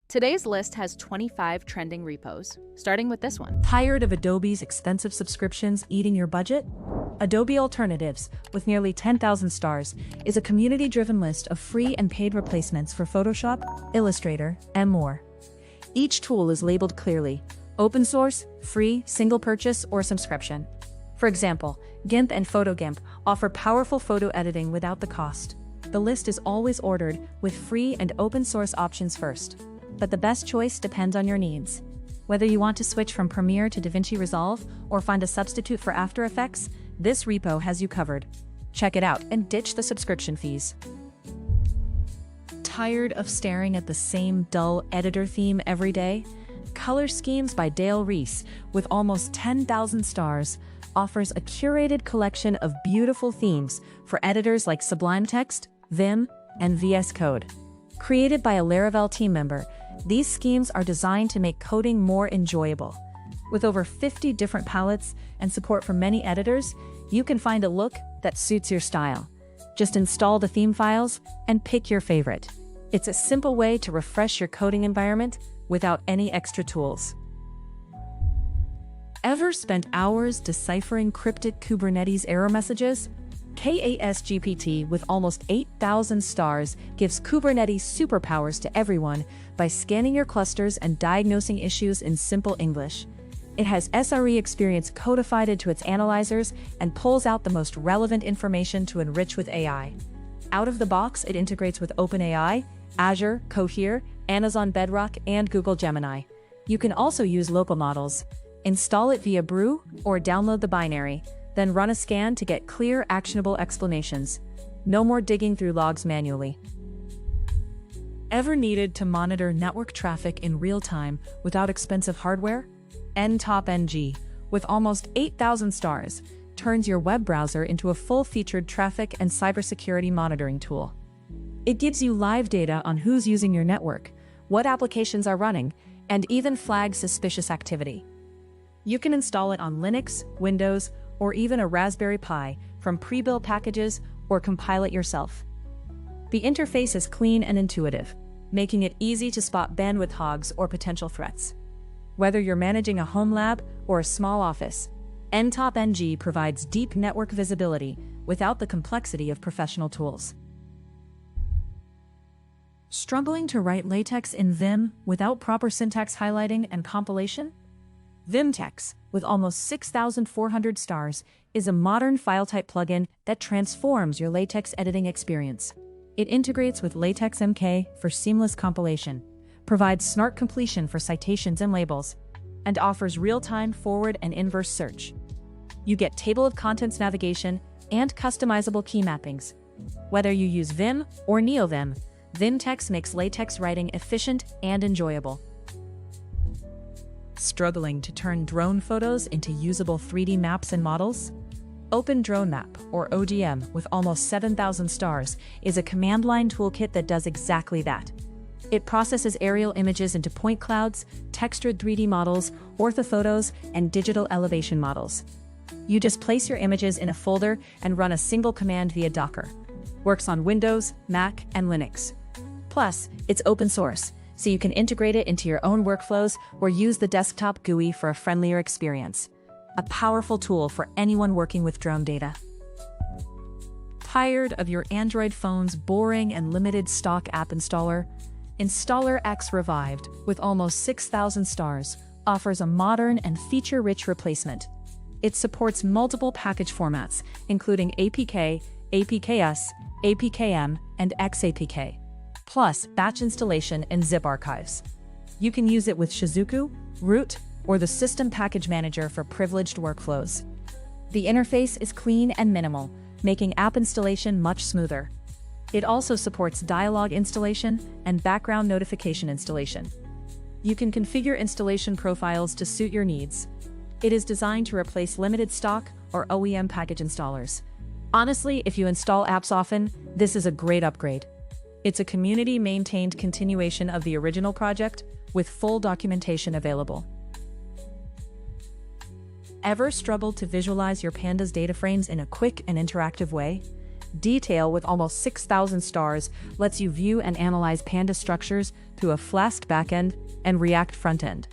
Today's list has 25 trending repos, starting with this one. Tired of Adobe's expensive subscriptions eating your budget? Adobe-Alternatives, with nearly 10,000 stars, is a community-driven list of free and paid replacements for Photoshop, Illustrator, and more. Each tool is labeled clearly: open source, free, single purchase, or subscription. For example, GIMP and PhotoGIMP offer powerful photo editing without the cost. The list is always ordered with free and open source options first. But the best choice depends on your needs. Whether you want to switch from Premiere to DaVinci Resolve or find a substitute for After Effects, this repo has you covered. Check it out and ditch the subscription fees. Tired of staring at the same dull editor theme every day? Color Schemes by Dale Reese, with almost 10,000 stars, offers a curated collection of beautiful themes for editors like Sublime Text, Vim, and VS Code. Created by a Laravel team member, these schemes are designed to make coding more enjoyable. With over 50 different palettes and support for many editors, you can find a look that suits your style. Just install the theme files and pick your favorite. It's a simple way to refresh your coding environment without any extra tools. Ever spent hours deciphering cryptic Kubernetes error messages? k8sgpt, with almost 8,000 stars, gives Kubernetes superpowers to everyone by scanning your clusters and diagnosing issues in simple English. It has SRE experience codified into its analyzers and pulls out the most relevant information to enrich with AI. Out of the box, it integrates with OpenAI, Azure, Cohere, Amazon Bedrock, and Google Gemini. You can also use local models. Install it via Brew or download the binary, then run a scan to get clear, actionable explanations. No more digging through logs manually. Ever needed to monitor network traffic in real time without expensive hardware? ntopng, with almost 8,000 stars, turns your web browser into a full-featured traffic and cybersecurity monitoring tool. It gives you live data on who's using your network, what applications are running, and even flags suspicious activity. You can install it on Linux, Windows, or even a Raspberry Pi from pre-built packages, or compile it yourself. The interface is clean and intuitive, making it easy to spot bandwidth hogs or potential threats. Whether you're managing a home lab or a small office, ntopng provides deep network visibility without the complexity of professional tools. Struggling to write LaTeX in Vim without proper syntax highlighting and compilation? Vimtex, with almost 6,400 stars, is a modern file type plugin that transforms your LaTeX editing experience. It integrates with LaTeX MK for seamless compilation, provides smart completion for citations and labels, and offers real-time forward and inverse search. You get table of contents navigation and customizable key mappings. Whether you use Vim or NeoVim, Vimtex makes LaTeX writing efficient and enjoyable. Struggling to turn drone photos into usable 3D maps and models? OpenDroneMap, or ODM, with almost 7,000 stars, is a command line toolkit that does exactly that. It processes aerial images into point clouds, textured 3D models, orthophotos, and digital elevation models. You just place your images in a folder and run a single command via Docker. Works on Windows, Mac, and Linux. Plus, it's open source, so you can integrate it into your own workflows or use the desktop GUI for a friendlier experience. A powerful tool for anyone working with drone data. Tired of your Android phone's boring and limited stock app installer? InstallerX-Revived, with almost 6,000 stars, offers a modern and feature-rich replacement. It supports multiple package formats, including APK, APKS, APKM, and XAPK. Plus batch installation and zip archives. You can use it with Shizuku, Root, or the System Package Manager for privileged workflows. The interface is clean and minimal, making app installation much smoother. It also supports dialog installation and background notification installation. You can configure installation profiles to suit your needs. It is designed to replace limited stock or OEM package installers. Honestly, if you install apps often, this is a great upgrade. It's a community-maintained continuation of the original project, with full documentation available. Ever struggled to visualize your pandas data frames in a quick and interactive way? dtale, with almost 6,000 stars, lets you view and analyze Panda structures through a Flask backend and React frontend.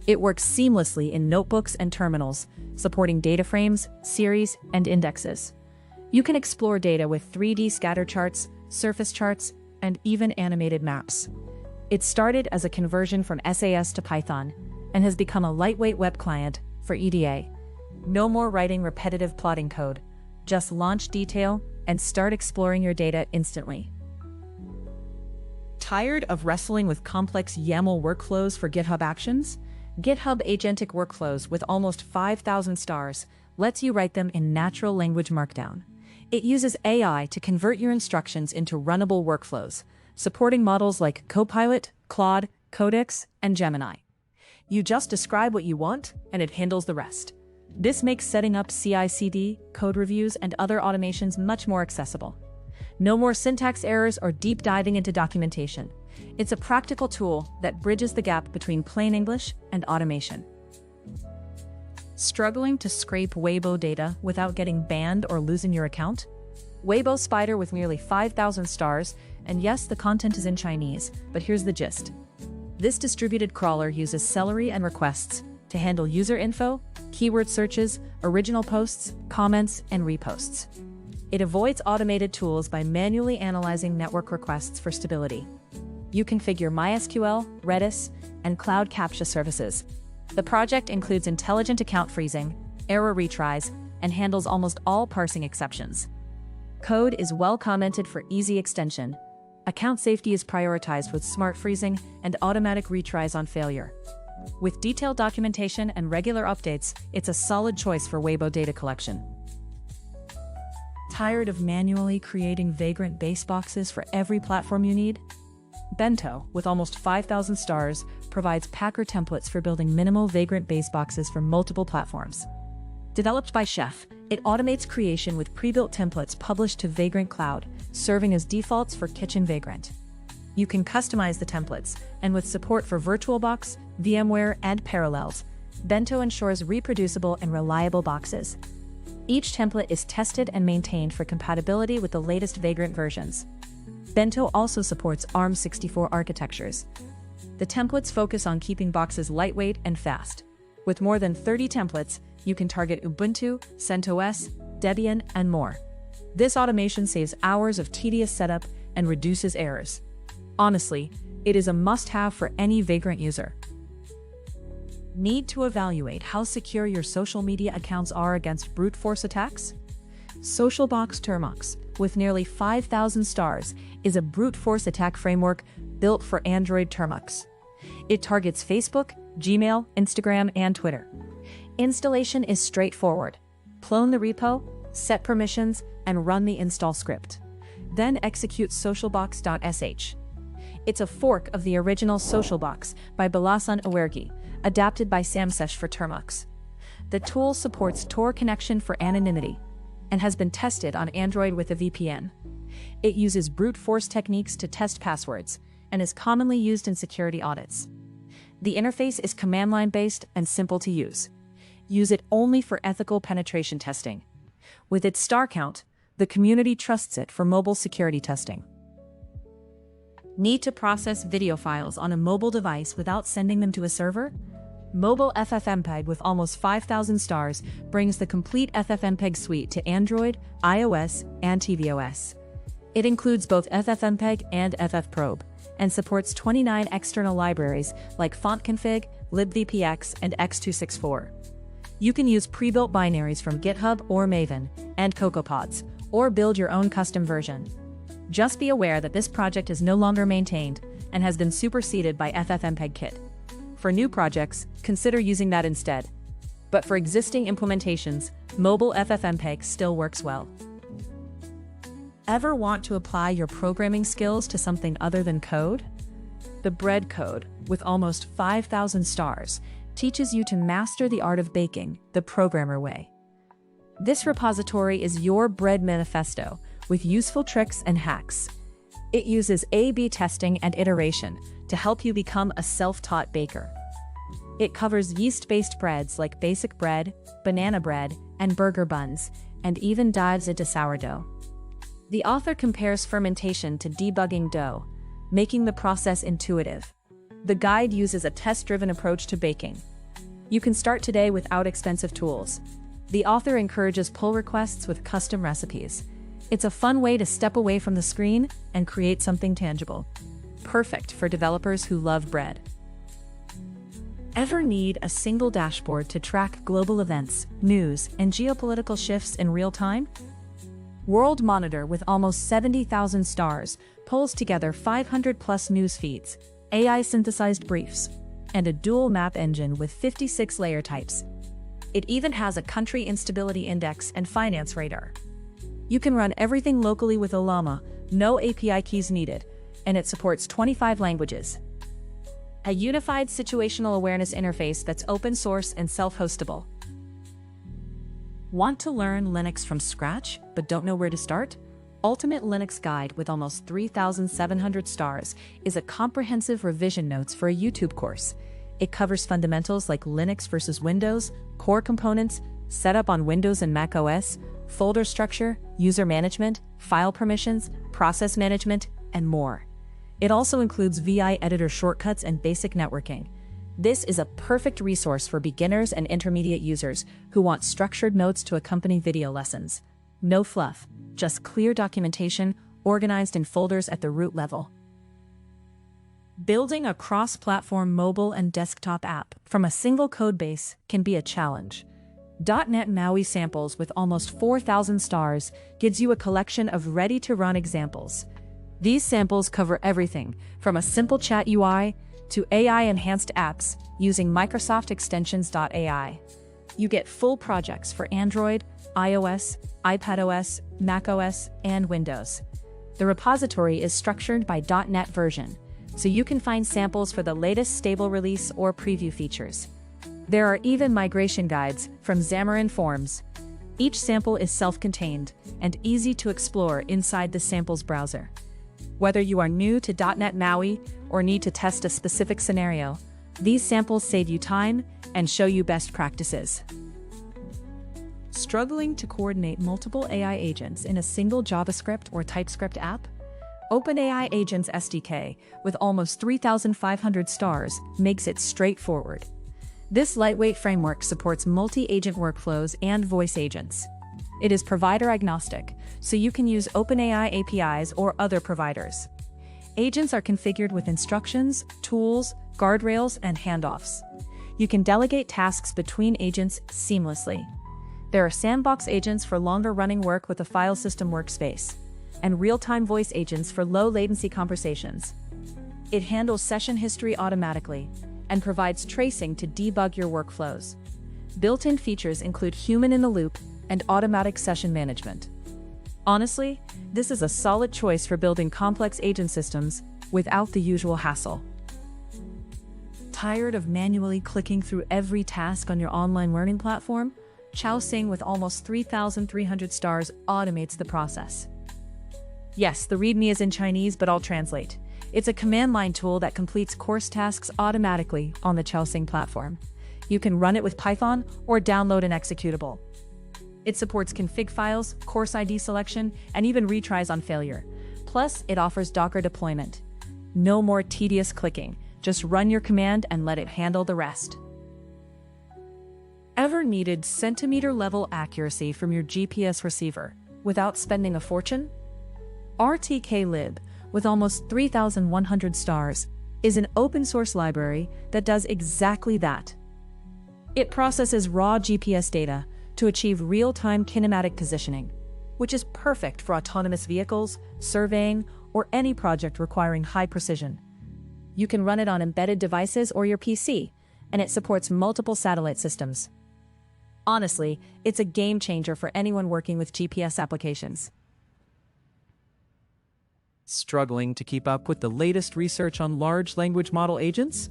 It works seamlessly in notebooks and terminals, supporting data frames, series, and indexes. You can explore data with 3D scatter charts, surface charts, and even animated maps. It started as a conversion from SAS to Python and has become a lightweight web client for EDA. No more writing repetitive plotting code. Just launch dtale and start exploring your data instantly. Tired of wrestling with complex YAML workflows for GitHub Actions? GitHub Agentic Workflows, with almost 5,000 stars, lets you write them in natural language Markdown. It uses AI to convert your instructions into runnable workflows, supporting models like Copilot, Claude, Codex, and Gemini. You just describe what you want, and it handles the rest. This makes setting up CI/CD, code reviews, and other automations much more accessible. No more syntax errors or deep diving into documentation. It's a practical tool that bridges the gap between plain English and automation. Struggling to scrape Weibo data without getting banned or losing your account? weibospider, with nearly 5,000 stars, and yes, the content is in Chinese, but here's the gist. This distributed crawler uses Celery and requests to handle user info, keyword searches, original posts, comments, and reposts. It avoids automated tools by manually analyzing network requests for stability. You configure MySQL, Redis, and Cloud CAPTCHA services. The project includes intelligent account freezing, error retries, and handles almost all parsing exceptions. Code is well commented for easy extension. Account safety is prioritized with smart freezing and automatic retries on failure. With detailed documentation and regular updates, it's a solid choice for Weibo data collection. Tired of manually creating vagrant base boxes for every platform you need? Bento, with almost 5,000 stars, provides Packer templates for building minimal vagrant base boxes for multiple platforms. Developed by Chef, it automates creation with pre-built templates published to Vagrant Cloud, serving as defaults for Kitchen Vagrant. You can customize the templates, and with support for VirtualBox, VMware, and Parallels, Bento ensures reproducible and reliable boxes. Each template is tested and maintained for compatibility with the latest Vagrant versions. Bento also supports ARM64 architectures. The templates focus on keeping boxes lightweight and fast. With more than 30 templates, you can target Ubuntu, CentOS, Debian, and more. This automation saves hours of tedious setup and reduces errors. Honestly, it is a must-have for any Vagrant user. Need to evaluate how secure your social media accounts are against brute force attacks? SocialBox-Termux, with nearly 5,000 stars, is a brute force attack framework built for Android Termux. It targets Facebook, Gmail, Instagram, and Twitter. Installation is straightforward. Clone the repo, set permissions, and run the install script. Then execute socialbox.sh. It's a fork of the original SocialBox by Balasan Awergi, adapted by Samsesh for Termux. The tool supports Tor connection for anonymity and has been tested on Android with a VPN. It uses brute force techniques to test passwords and is commonly used in security audits. The interface is command line based and simple to use. Use it only for ethical penetration testing. With its star count, the community trusts it for mobile security testing. Need to process video files on a mobile device without sending them to a server? Mobile-ffmpeg, with almost 5,000 stars, brings the complete ffmpeg suite to Android, iOS, and tvOS. It includes both ffmpeg and ffprobe, and supports 29 external libraries like fontconfig, libvpx, and x264. You can use pre-built binaries from GitHub or Maven, and CocoaPods, or build your own custom version. Just be aware that this project is no longer maintained and has been superseded by ffmpeg-kit. For new projects, consider using that instead. But for existing implementations, mobile ffmpeg still works well. Ever want to apply your programming skills to something other than code? The Bread Code, with almost 5,000 stars, teaches you to master the art of baking the programmer way. This repository is your bread manifesto, with useful tricks and hacks. It uses A/B testing and iteration to help you become a self-taught baker. It covers yeast-based breads like basic bread, banana bread, and burger buns, and even dives into sourdough. The author compares fermentation to debugging dough, making the process intuitive. The guide uses a test-driven approach to baking. You can start today without expensive tools. The author encourages pull requests with custom recipes. It's a fun way to step away from the screen and create something tangible. Perfect for developers who love bread. Ever need a single dashboard to track global events, news, and geopolitical shifts in real time? WorldMonitor, with almost 70,000 stars, pulls together 500+ news feeds, AI-synthesized briefs, and a dual map engine with 56 layer types. It even has a country instability index and finance radar. You can run everything locally with Ollama, no API keys needed, and it supports 25 languages. A unified situational awareness interface that's open source and self-hostable. Want to learn Linux from scratch, but don't know where to start? Ultimate Linux Guide, with almost 3,700 stars, is a comprehensive revision notes for a YouTube course. It covers fundamentals like Linux versus Windows, core components, setup on Windows and Mac OS, folder structure, user management, file permissions, process management, and more. It also includes VI editor shortcuts and basic networking. This is a perfect resource for beginners and intermediate users who want structured notes to accompany video lessons. No fluff, just clear documentation organized in folders at the root level. Building a cross-platform mobile and desktop app from a single codebase can be a challenge. .NET maui-samples, with almost 4,000 stars, gives you a collection of ready-to-run examples. These samples cover everything from a simple chat UI to AI-enhanced apps using Microsoft extensions.ai. You get full projects for Android, iOS, iPadOS, macOS, and Windows. The repository is structured by .NET version, so you can find samples for the latest stable release or preview features. There are even migration guides from Xamarin Forms. Each sample is self-contained and easy to explore inside the samples browser. Whether you are new to .NET MAUI or need to test a specific scenario, these samples save you time and show you best practices. Struggling to coordinate multiple AI agents in a single JavaScript or TypeScript app? OpenAI-Agents SDK, with almost 3,500 stars, makes it straightforward. This lightweight framework supports multi-agent workflows and voice agents. It is provider agnostic, so you can use OpenAI APIs or other providers. Agents are configured with instructions, tools, guardrails, and handoffs. You can delegate tasks between agents seamlessly. There are sandbox agents for longer-running work with a file system workspace, and real-time voice agents for low-latency conversations. It handles session history automatically and provides tracing to debug your workflows. Built-in features include human-in-the-loop and automatic session management. Honestly, this is a solid choice for building complex agent systems without the usual hassle. Tired of manually clicking through every task on your online learning platform? chaoxing, with almost 3,300 stars, automates the process. Yes, the README is in Chinese, but I'll translate. It's a command line tool that completes course tasks automatically on the chaoxing platform. You can run it with Python or download an executable. It supports config files, course ID selection, and even retries on failure. Plus, it offers Docker deployment. No more tedious clicking. Just run your command and let it handle the rest. Ever needed centimeter-level accuracy from your GPS receiver without spending a fortune? RTKLIB, with almost 3,100 stars, is an open-source library that does exactly that. It processes raw GPS data to achieve real-time kinematic positioning, which is perfect for autonomous vehicles, surveying, or any project requiring high precision. You can run it on embedded devices or your PC, and it supports multiple satellite systems. Honestly, it's a game changer for anyone working with GPS applications. Struggling to keep up with the latest research on large language model agents?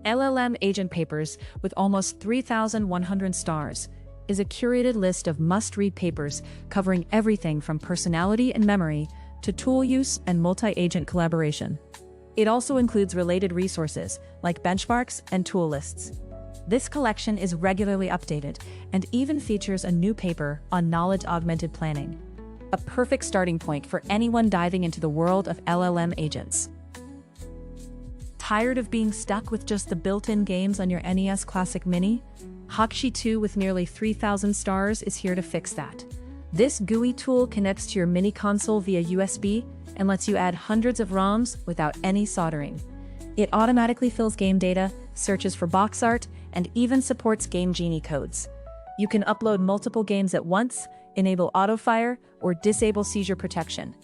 LLMAgentPapers, with almost 3,100 stars, is a curated list of must-read papers covering everything from personality and memory to tool use and multi-agent collaboration. It also includes related resources like benchmarks and tool lists. This collection is regularly updated and even features a new paper on knowledge-augmented planning. a perfect starting point for anyone diving into the world of LLM agents. Tired of being stuck with just the built-in games on your NES Classic Mini? Hakshi 2 with nearly 3,000 stars is here to fix that. This GUI tool connects to your mini console via USB and lets you add hundreds of ROMs without any soldering. It automatically fills game data, searches for box art, and even supports Game Genie codes. You can upload multiple games at once, enable autofire, or disable seizure protection.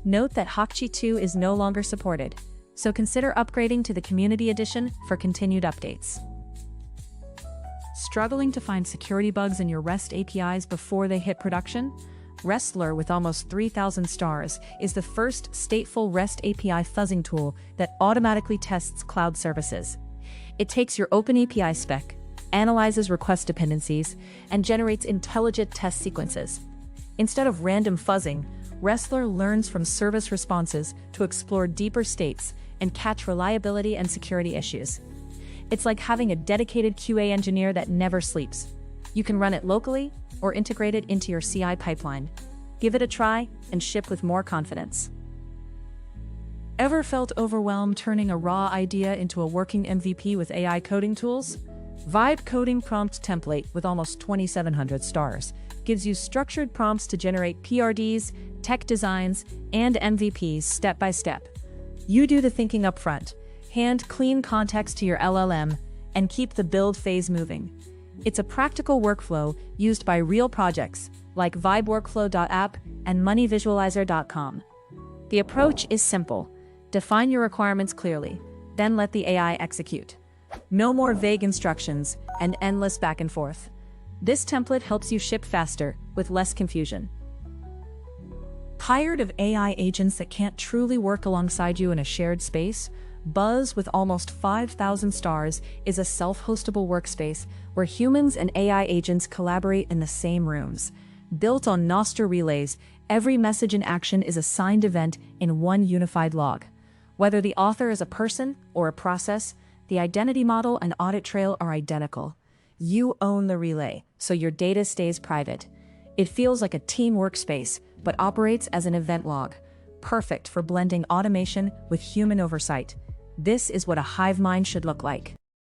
Note that Hakshi 2 is no longer supported, so consider upgrading to the Community Edition for continued updates. Struggling to find security bugs in your REST APIs before they hit production? Restler, with almost 3,000 stars, is the first stateful REST API fuzzing tool that automatically tests cloud services. It takes your OpenAPI spec, analyzes request dependencies, and generates intelligent test sequences. Instead of random fuzzing, Restler learns from service responses to explore deeper states and catch reliability and security issues. It's like having a dedicated QA engineer that never sleeps. You can run it locally or integrate it into your CI pipeline. Give it a try and ship with more confidence. Ever felt overwhelmed turning a raw idea into a working MVP with AI coding tools? Vibe Coding Prompt Template, with almost 2,700 stars, gives you structured prompts to generate PRDs, tech designs, and MVPs step by step. You do the thinking up front, hand clean context to your LLM, and keep the build phase moving. It's a practical workflow used by real projects like vibeworkflow.app and moneyvisualizer.com. The approach is simple. Define your requirements clearly, then let the AI execute. No more vague instructions and endless back and forth. This template helps you ship faster with less confusion. Tired of AI agents that can't truly work alongside you in a shared space? Buzz, with almost 5,000 stars, is a self-hostable workspace where humans and AI agents collaborate in the same rooms. Built on Nostr relays, every message and action is a signed event in one unified log. Whether the author is a person or a process, the identity model and audit trail are identical. You own the relay, so your data stays private. It feels like a team workspace, but operates as an event log, perfect for blending automation with human oversight. This is what a hive mind should look like.